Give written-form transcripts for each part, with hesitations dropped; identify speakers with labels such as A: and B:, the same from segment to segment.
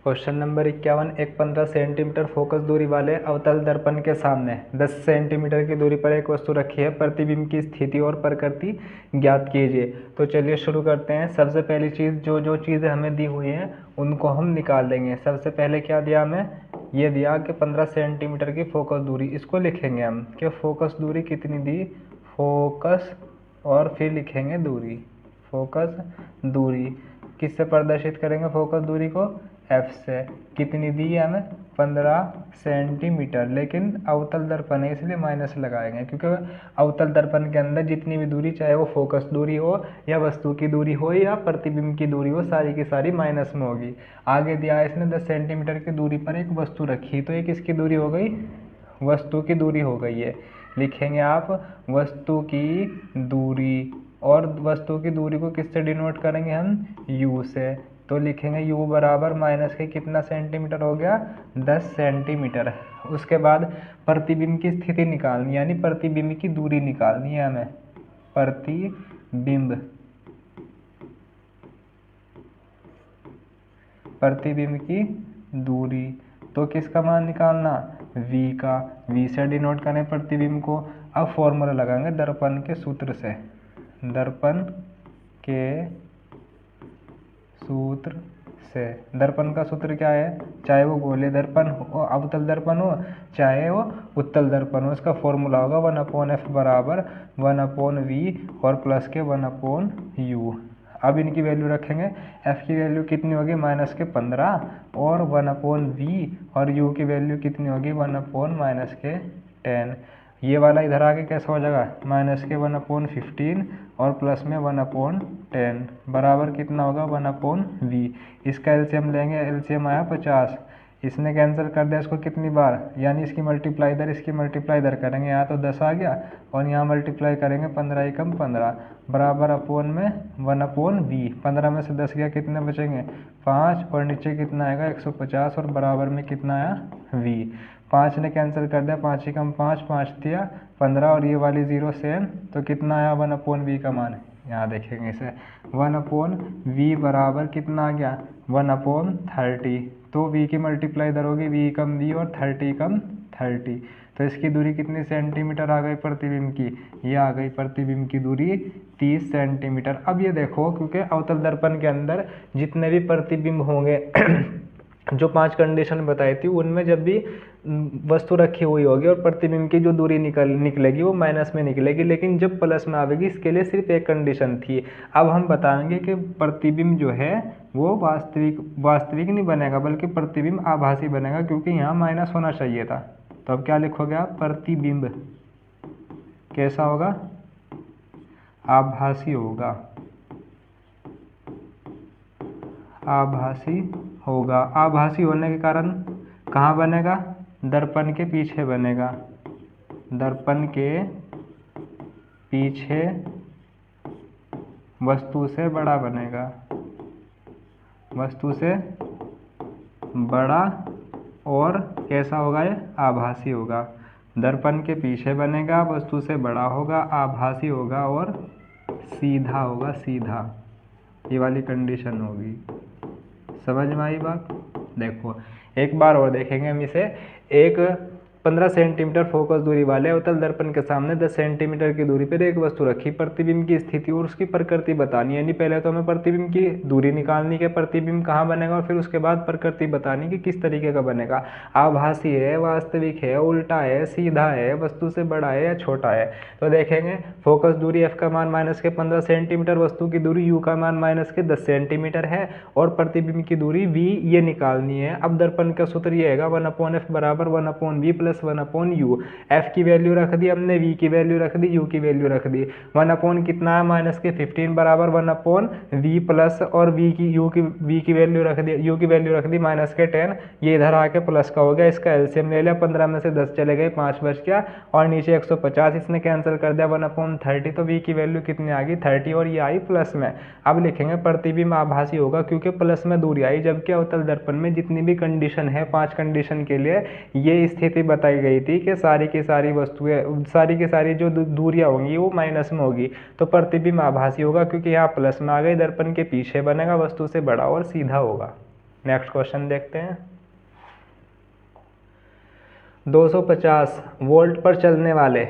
A: Question number 51। एक 15 centimetre focus दूरी वाले अवतल दर्पण के सामने 10 सेंटीमीटर की दूरी पर एक वस्तु रखी है। प्रतिबिंब की स्थिति और प्रकृति ज्ञात कीजिए। तो चलिए शुरू करते हैं। सबसे पहली चीज़ जो चीज़ें हमें दी हुई हैं उनको हम निकाल देंगे। सबसे पहले क्या दिया हमें, ये दिया कि 15 सेंटीमीटर की फोकस दूरी। इसको लिखेंगे हम कि फोकस दूरी कितनी दी, फोकस, और फिर लिखेंगे दूरी। फोकस दूरी किससे प्रदर्शित करेंगे फोकस दूरी को, F से। कितनी दी है हमें, 15 सेंटीमीटर। लेकिन अवतल दर्पण है इसलिए माइनस लगाएंगे, क्योंकि अवतल दर्पण के अंदर जितनी भी दूरी, चाहे वो फोकस दूरी हो या वस्तु की दूरी हो या प्रतिबिंब की दूरी हो, सारी की सारी माइनस में होगी। आगे दिया है इसने 10 सेंटीमीटर की दूरी पर एक वस्तु रखी, तो ये किसकी दूरी हो गई, वस्तु की दूरी हो गई है। लिखेंगे आप वस्तु की दूरी, और वस्तु की दूरी को किससे डिनोट करेंगे हम, U से। तो लिखेंगे U बराबर माइनस के कितना सेंटीमीटर हो गया, 10 सेंटीमीटर। उसके बाद प्रतिबिंब की स्थिति निकालनी, यानी प्रतिबिंब की दूरी निकालनी है हमें। प्रतिबिंब की दूरी, तो किसका मान निकालना, V का। V से डिनोट करें प्रतिबिंब को। अब फॉर्मूला लगाएंगे दर्पण के सूत्र से। दर्पण के सूत्र से, दर्पण का सूत्र क्या है, चाहे वो गोले दर्पण हो, अवतल दर्पण हो, चाहे वो उत्तल दर्पण हो, इसका फॉर्मूला होगा 1/f बराबर 1/v और प्लस के 1/u। अब इनकी वैल्यू रखेंगे। f की वैल्यू कितनी होगी, माइनस के 15 और 1/v, और u की वैल्यू कितनी होगी, 1/-10। ये वाला इधर आके कैसा हो जाएगा, माइनस के 1/15 और प्लस में 1/10 बराबर कितना होगा, 1/v। इसका एलसीएम लेंगे, एलसीएम आया 50। इसने कैंसिल कर दिया इसको कितनी बार, यानी इसकी मल्टीप्लाई इधर, इसकी मल्टीप्लाई इधर करेंगे। यहाँ तो 10 आ गया और यहाँ मल्टीप्लाई करेंगे 15 एकम 15 बराबर अपोन में 1/v। 15 में से 10 गया, कितने बचेंगे 5, और नीचे कितना आएगा 150, और बराबर में कितना आया v। 5 ने कैंसिल कर दिया, 5 एकम 5, 5 दिया 15, और ये वाली 0 सेम, तो कितना आया 1/v का मान। यहाँ देखेंगे इसे, 1/v बराबर कितना आ गया, 1/30। तो v की मल्टीप्लाई इधर होगी, v कम v और 30 कम 30। तो इसकी दूरी कितनी सेंटीमीटर आ गई प्रतिबिंब की, ये आ गई प्रतिबिंब की दूरी 30 सेंटीमीटर। अब ये देखो, क्योंकि अवतल दर्पण के अंदर जितने भी प्रतिबिंब होंगे जो 5 कंडीशन बताई थी, उनमें जब भी वस्तु रखी हुई होगी और प्रतिबिंब की जो दूरी निकलेगी वो माइनस में निकलेगी, लेकिन जब प्लस में आवेगी इसके लिए सिर्फ एक कंडीशन थी। अब हम बताएंगे कि प्रतिबिंब जो है वो वास्तविक नहीं बनेगा, बल्कि प्रतिबिंब आभासी बनेगा, क्योंकि यहाँ माइनस होना चाहिए था। तो अब क्या लिखोगे आप, प्रतिबिंब कैसा होगा, आभासी होगा। आभासी होगा। आभासी होने के कारण कहाँ बनेगा, दर्पण के पीछे बनेगा। दर्पण के पीछे वस्तु से बड़ा बनेगा, वस्तु से बड़ा, और कैसा होगा ये, आभासी होगा। दर्पण के पीछे बनेगा, वस्तु से बड़ा होगा, आभासी होगा और सीधा होगा, सीधा। ये वाली कंडीशन होगी। समझ में आई बात। देखो एक बार और देखेंगे हम इसे। एक 15 सेंटीमीटर फोकस दूरी वाले अवतल दर्पण के सामने 10 सेंटीमीटर की दूरी पर एक वस्तु रखी। प्रतिबिंब की स्थिति और उसकी प्रकृति बतानी है, यानी पहले तो हमें प्रतिबिंब की दूरी निकालनी है, प्रतिबिंब कहाँ बनेगा, और फिर उसके बाद प्रकृति बतानी कि किस तरीके का बनेगा। आभासी है, वास्तविक है, उल्टा है, सीधा है, वस्तु से बड़ा है या छोटा है। तो देखेंगे फोकस दूरी f का मान माइनस के 15 सेंटीमीटर, वस्तु की दूरी u का मान माइनस के 10 सेंटीमीटर है, और प्रतिबिंब की दूरी v ये निकालनी है। अब दर्पण का सूत्र ये है 1/f बराबर 1/v प्लस 1/u। f की वैल्यू रख दी हमने, v की वैल्यू रख दी, u की वैल्यू रख दी। 1/ कितना है, माइनस के 15 बराबर 1/v प्लस, और v की वैल्यू रख दी, u की वैल्यू रख दी माइनस के 10। ये इधर आके प्लस का हो गया, इसका एलसीएम ले लिया, 15 में से 10 चले गए, 5 बच गया, और नीचे 150 इसने कैंसिल कर दिया 1/30। तो v की वैल्यू कितनी आ गई 30, और ये आई प्लस में। अब लिखेंगे प्रतिबिंब आभासी होगा, क्योंकि प्लस में दूरी आई, जबकि अवतल दर्पण में जितनी भी कंडीशन है 5 कंडीशन के लिए ये स्थिति बताई गई थी कि सारी की सारी वस्तुएं, सारी की सारी जो दूरियां होंगी वो माइनस में होगी। तो प्रतिबिंब आभासी होगा, क्योंकि यहाँ प्लस में आ गई, दर्पण के पीछे बनेगा, वस्तु से बड़ा और सीधा होगा। नेक्स्ट क्वेश्चन देखते हैं। 250 वोल्ट पर चलने वाले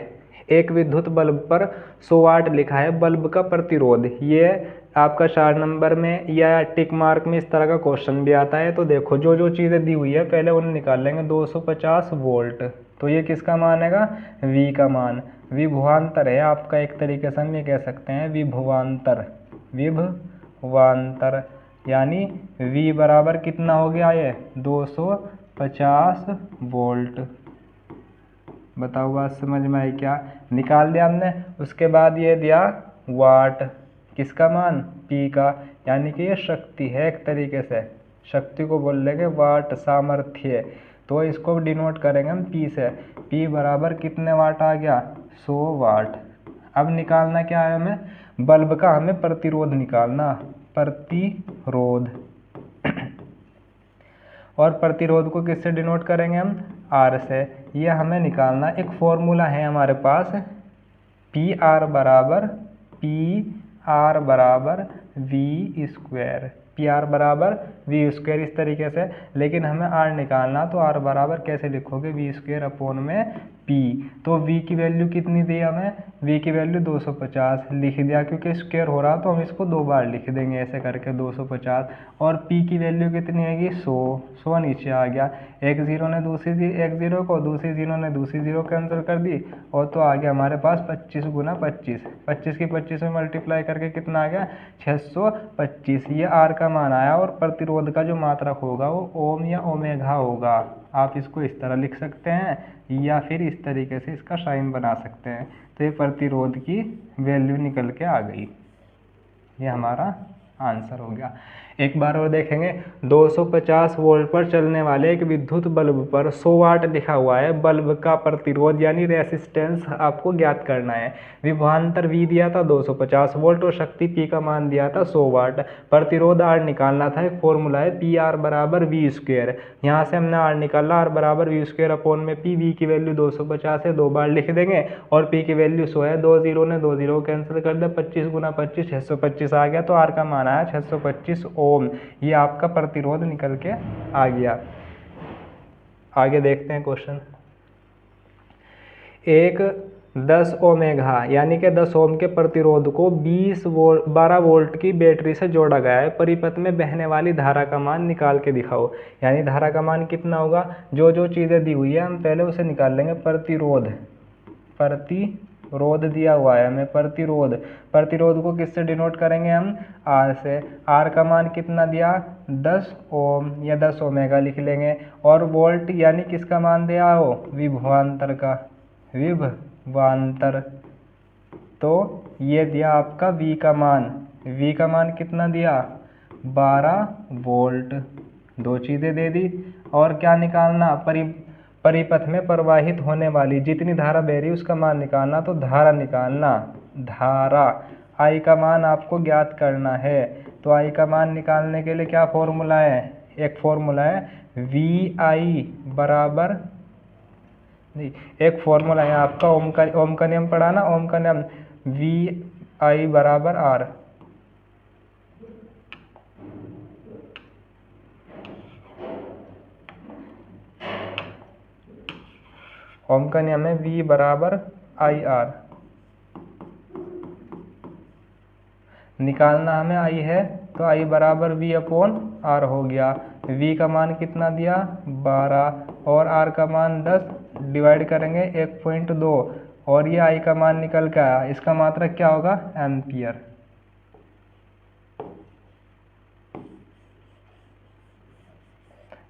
A: एक विद्युत बल्ब पर 100 वाट लिखा है, बल्ब का प्रतिरोध। ये आपका 4 नंबर में या टिक मार्क में इस तरह का क्वेश्चन भी आता है। तो देखो जो जो चीज़ें दी हुई है पहले उन्हें निकाल लेंगे। 250 वोल्ट, तो ये किसका मान हैगा, V का मान। विभवांतर है आपका, एक तरीके से हम ये कह सकते हैं विभवांतर, विभवांतर यानी V बराबर कितना हो गया ये 250 वोल्ट। बताओ बात समझ में आई क्या, निकाल दिया हमने। उसके बाद ये दिया वाट, किसका मान, P का, यानी कि ये शक्ति है, एक तरीके से शक्ति को बोल लेंगे वाट, सामर्थ्य। तो इसको डिनोट करेंगे हम P से। P बराबर कितने वाट आ गया, 100 वाट। अब निकालना क्या है हमें, बल्ब का हमें प्रतिरोध निकालना, प्रतिरोध। और प्रतिरोध को किससे डिनोट करेंगे हम, R से। ये हमें निकालना, एक फॉर्मूला है हमारे पास, PR बराबर V स्क्वायर, PR बराबर V स्क्वायर इस तरीके से। लेकिन हमें R निकालना, तो R बराबर कैसे लिखोगे, V स्क्वायर अपॉन में P। तो V की वैल्यू कितनी दी हमें, V की वैल्यू 250 लिख दिया, क्योंकि स्क्वायर हो रहा तो हम इसको 2 बार लिख देंगे ऐसे करके 250। और P की वैल्यू कितनी आएगी 100 नीचे आ गया। एक जीरो ने एक जीरो को दूसरी जीरो ने दूसरी जीरो कैंसिल कर दी, और तो आ गया हमारे पास 25 गुना 25, 25 की 25 में मल्टीप्लाई करके कितना आ गया 625। ये R का मान आया। और प्रतिरोध का जो मात्रक होगा वो ओम या ओमेगा होगा। आप इसको इस तरह लिख सकते हैं, या फिर इस तरीके से इसका साइन बना सकते हैं। तो ये प्रतिरोध की वैल्यू निकल के आ गई, ये हमारा आंसर हो गया। एक बार और देखेंगे, 250 वोल्ट पर चलने वाले एक विद्युत बल्ब पर 100 वाट लिखा हुआ है, बल्ब का प्रतिरोध यानी रेसिस्टेंस आपको ज्ञात करना है। विभवांतर V दिया था 250 वोल्ट और शक्ति P का मान दिया था 100 वाट। प्रतिरोध R निकालना था, एक फॉर्मूला है PR बराबर V स्क्वायर। यहाँ से हमने R निकाला, R बराबर V स्क्वायर अपॉन में P। V की वैल्यू 250 है, 2 बार लिख देंगे, और P की वैल्यू 100 है, 2 जीरो ने 2 जीरो कैंसिल कर दे, 25 गुना 25 625 आ गया। तो R का मान आया 625 ओम। ये आपका प्रतिरोध निकल के आ गया। आगे देखते हैं क्वेश्चन। एक 10 ओमेगा यानी कि 10 ओम के प्रतिरोध को 12 वोल्ट की बैटरी से जोड़ा गया है। परिपथ में बहने वाली धारा का मान निकाल के दिखाओ। यानी धारा का मान कितना होगा, जो जो चीज़ें दी हुई है हम पहले उसे निकाल लेंगे। प्रतिरोध दिया हुआ है हमें, प्रतिरोध को किससे डिनोट करेंगे हम, R से। R का मान कितना दिया 10 ओम या 10 ओमेगा लिख लेंगे। और वोल्ट यानी किसका मान दिया हो, विभवांतर का, विभवांतर। तो ये दिया आपका V का मान कितना दिया 12 वोल्ट। 2 चीज़ें दे दी। और क्या निकालना, परिपथ में प्रवाहित होने वाली जितनी धारा बह रही है उसका मान निकालना। तो धारा निकालना, धारा I का मान आपको ज्ञात करना है। तो I का मान निकालने के लिए क्या फॉर्मूला है, एक फॉर्मूला है VI बराबर, नहीं एक फॉर्मूला है आपका ओम का नियम पढ़ा ना, ओम का नियम, VI बराबर R। ओम का नियम है V बराबर IR। निकालना हमें I है, तो I बराबर V अपॉन R हो गया। V का मान कितना दिया 12 और R का मान 10, डिवाइड करेंगे 1.2 और ये I का मान निकल के आया। इसका मात्रक क्या होगा, एम्पियर।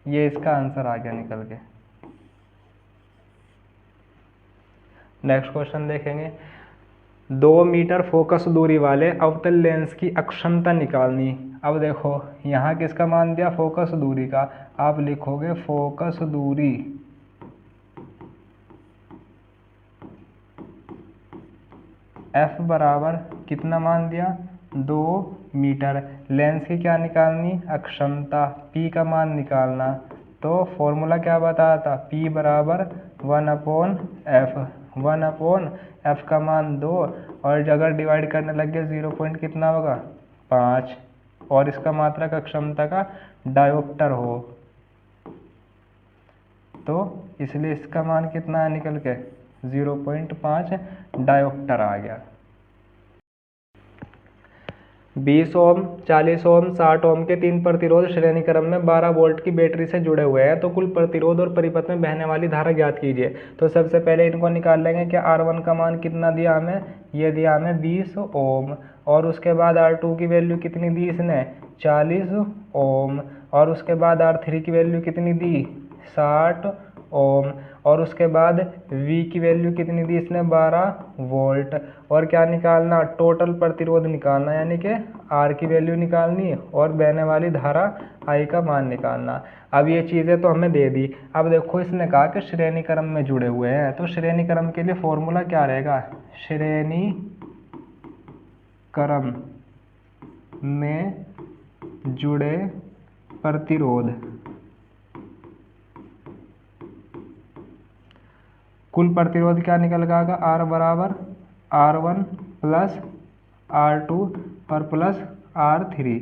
A: ये इसका आंसर आ गया निकल के। नेक्स्ट क्वेश्चन देखेंगे। 2 मीटर फोकस दूरी वाले अवतल लेंस की अक्षमता निकालनी। अब देखो यहाँ किसका मान दिया, फोकस दूरी का। आप लिखोगे फोकस दूरी F बराबर कितना मान दिया 2 मीटर। लेंस की क्या निकालनी, अक्षमता, P का मान निकालना। तो फॉर्मूला क्या बताया था, P बराबर 1/F। 1/F का मान 2 और अगर डिवाइड करने लग गया 0 पॉइंट कितना होगा 5। और इसका मात्रक अक्षमता का डायोप्टर हो, तो इसलिए इसका मान कितना है निकल के 0.5 डायोप्टर आ गया। 20 ओम, 40 ओम, 60 ओम के 3 प्रतिरोध श्रेणी क्रम में 12 वोल्ट की बैटरी से जुड़े हुए हैं, तो कुल प्रतिरोध और परिपथ में बहने वाली धारा ज्ञात कीजिए। तो सबसे पहले इनको निकाल लेंगे कि R1 का मान कितना दिया हमें, ये दिया हमें 20 ओम, और उसके बाद R2 की वैल्यू कितनी दी इसने 40 ओम, और उसके बाद R3 की वैल्यू कितनी दी 60 ओम, और उसके बाद V की वैल्यू कितनी दी इसने 12 वोल्ट, और क्या निकालना टोटल प्रतिरोध निकालना, यानी कि R की वैल्यू निकालनी और बहने वाली धारा I का मान निकालना। अब ये चीज़ें तो हमें दे दी। अब देखो इसने कहा कि श्रेणी क्रम में जुड़े हुए हैं, तो श्रेणी क्रम के लिए फॉर्मूला क्या रहेगा, श्रेणी क्रम में जुड़े प्रतिरोध कुल प्रतिरोध क्या निकल गया, R बराबर R1 प्लस R2 और प्लस R3।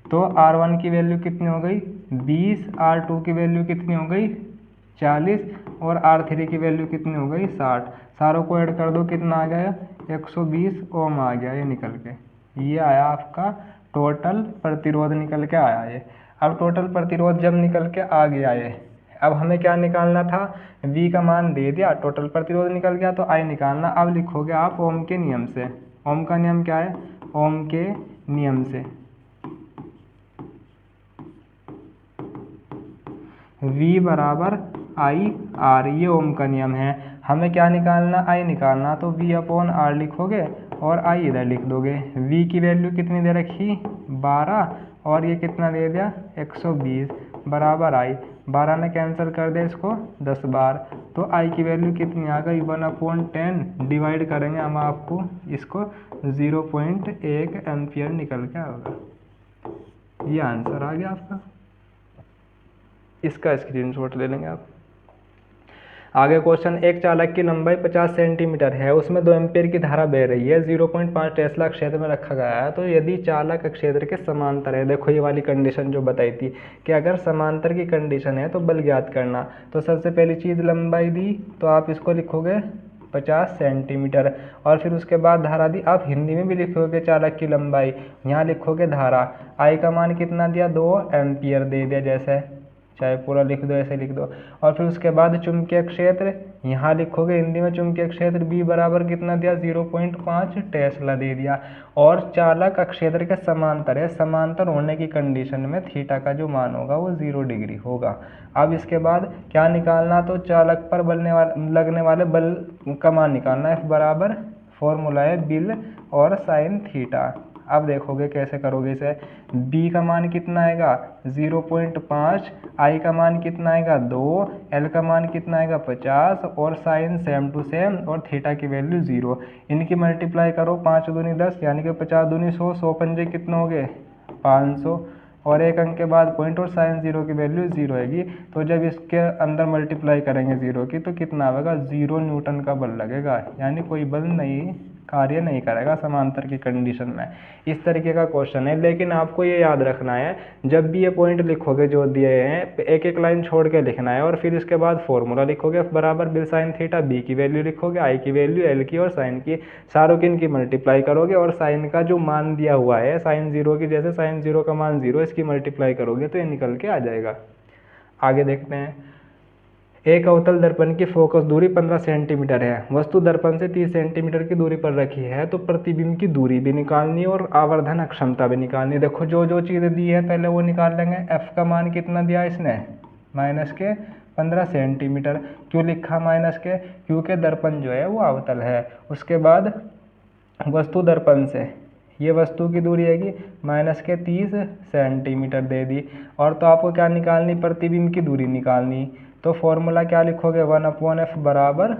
A: तो R1 की वैल्यू कितनी हो गई 20, R2 की वैल्यू कितनी हो गई 40 और R3 की वैल्यू कितनी हो गई 60। सारों को ऐड कर दो, कितना आ गया 120 ओम आ गया ये निकल के। ये आया आपका टोटल प्रतिरोध निकल के आया ये। अब टोटल प्रतिरोध जब निकल के आ गया ये, अब हमें क्या निकालना था, V का मान दे दिया, टोटल प्रतिरोध निकल गया, तो I निकालना। अब लिखोगे आप ओम के नियम से। ओम का नियम क्या है, ओम के नियम से V बराबर I R, ये ओम का नियम है। हमें क्या निकालना, I निकालना, तो V अपॉन R लिखोगे और I इधर लिख दोगे। V की वैल्यू कितनी दे रखी 12, और ये कितना दे दिया 120 बराबर I। 12 ने कैंसिल कर दिया इसको 10 बार, तो I की वैल्यू कितनी आ गई 1/10, डिवाइड करेंगे हम आपको इसको 0.1 एम्पियर निकल के आएगा। ये आंसर आ गया आपका, इसका स्क्रीनशॉट ले लेंगे आप। आगे क्वेश्चन, एक चालक की लंबाई 50 सेंटीमीटर है, उसमें 2 एम्पीयर की धारा बह रही है, 0.5 टेस्ला क्षेत्र में रखा गया है, तो यदि चालक क्षेत्र के समांतर है, देखो ये वाली कंडीशन जो बताई थी कि अगर समांतर की कंडीशन है तो बल ज्ञात करना। तो सबसे पहली चीज़ लंबाई दी, तो आप इसको लिखोगे 50 सेंटीमीटर, और फिर उसके बाद धारा दी। आप हिंदी में भी लिखोगे चालक की लंबाई, यहाँ लिखोगे धारा। I का मान कितना दिया 2 एम्पियर दे दिया, जैसे चाहे पूरा लिख दो ऐसे लिख दो। और फिर उसके बाद चुंबकीय क्षेत्र, यहाँ लिखोगे हिंदी में चुंबकीय क्षेत्र B बराबर कितना दिया 0.5 टेस्ला दे दिया। और चालक क्षेत्र के समांतर है, समांतर होने की कंडीशन में थीटा का जो मान होगा वो 0 डिग्री होगा। अब इसके बाद क्या निकालना, तो चालक पर लगने वाले बल का मान निकालना। F बराबर फॉर्मूला है बिल और साइन थीटा। अब देखोगे कैसे करोगे इसे। B का मान कितना आएगा 0.5, I का मान कितना आएगा 2, L का मान कितना आएगा 50, और साइन सेम टू सेम, और थीटा की वैल्यू 0। इनकी मल्टीप्लाई करो, 5 दूनी 10 यानी कि 50 दूनी 100, 100 पंजे कितने हो गए 500, और एक अंक के बाद पॉइंट, और साइन 0 की वैल्यू 0 आएगी। तो जब इसके अंदर मल्टीप्लाई करेंगे 0 की, तो कितना आएगा 0 न्यूटन का बल लगेगा, यानी कोई बल नहीं कार्य नहीं करेगा समांतर की कंडीशन में। इस तरीके का क्वेश्चन है, लेकिन आपको ये याद रखना है जब भी ये पॉइंट लिखोगे जो दिए हैं, एक एक लाइन छोड़ के लिखना है, और फिर इसके बाद फॉर्मूला लिखोगे F बराबर बिल साइन थीटा, B की वैल्यू लिखोगे, I की वैल्यू, L की और साइन की, सारों की इनकी मल्टीप्लाई करोगे, और साइन का जो मान दिया हुआ है साइन 0 की, जैसे साइन 0 का मान 0, इसकी मल्टीप्लाई करोगे तो ये निकल के आ जाएगा। आगे देखते हैं। एक अवतल दर्पण की फोकस दूरी 15 सेंटीमीटर है, वस्तु दर्पण से 30 सेंटीमीटर की दूरी पर रखी है, तो प्रतिबिंब की दूरी भी निकालनी है और आवर्धन अक्षमता भी निकालनी है। देखो जो जो चीज़ें दी है पहले वो निकाल लेंगे। F का मान कितना दिया इसने -15 सेंटीमीटर। क्यों लिखा माइनस के, क्योंकि दर्पण जो है वो अवतल है। उसके बाद वस्तु दर्पण से, ये वस्तु की दूरी है कि -30 सेंटीमीटर दे दी, और तो आपको क्या निकालनी, प्रतिबिंब की दूरी निकालनी। तो फॉर्मूला क्या लिखोगे 1/F बराबर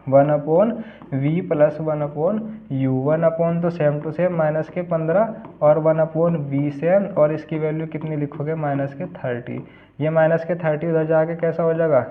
A: 1/V प्लस 1/U। 1 तो सेम टू सेम -15 और 1/V सेम, और इसकी वैल्यू कितनी लिखोगे -30। ये -30 उधर जाके कैसा हो जाएगा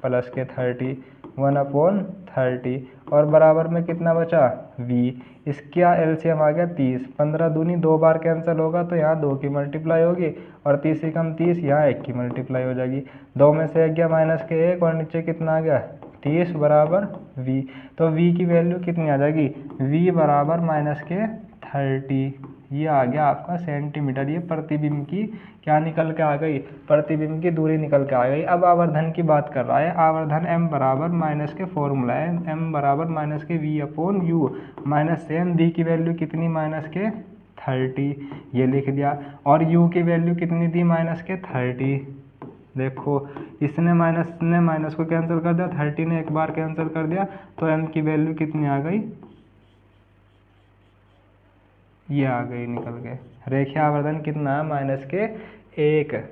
A: +30, 1/30, और बराबर में कितना बचा v। इसका एलसीएम आ गया 30। 15 दूनी 2 बार कैंसिल होगा तो यहाँ 2 की मल्टीप्लाई होगी और 30 से कम 30, यहाँ 1 की मल्टीप्लाई हो जाएगी। 2 में से 1 गया -1 और नीचे कितना आ गया 30 बराबर v। तो v की वैल्यू कितनी आ जाएगी, v बराबर -30। ये आ गया आपका सेंटीमीटर। ये प्रतिबिंब की क्या निकल के आ गई, प्रतिबिंब की दूरी निकल के आ गई। अब आवर्धन की बात कर रहा है। आवर्धन m बराबर माइनस के फॉर्मूला है, m बराबर माइनस के v/u माइनस सेम v की वैल्यू कितनी -30, ये लिख दिया। और u की वैल्यू कितनी दी -30। देखो इसने माइनस ने माइनस को कैंसिल कर दिया, 30 ने एक बार कैंसिल कर दिया, तो m की वैल्यू कितनी आ गई, ये आ गई निकल के। रेखीय आवर्धन कितना है -1। ठीक है।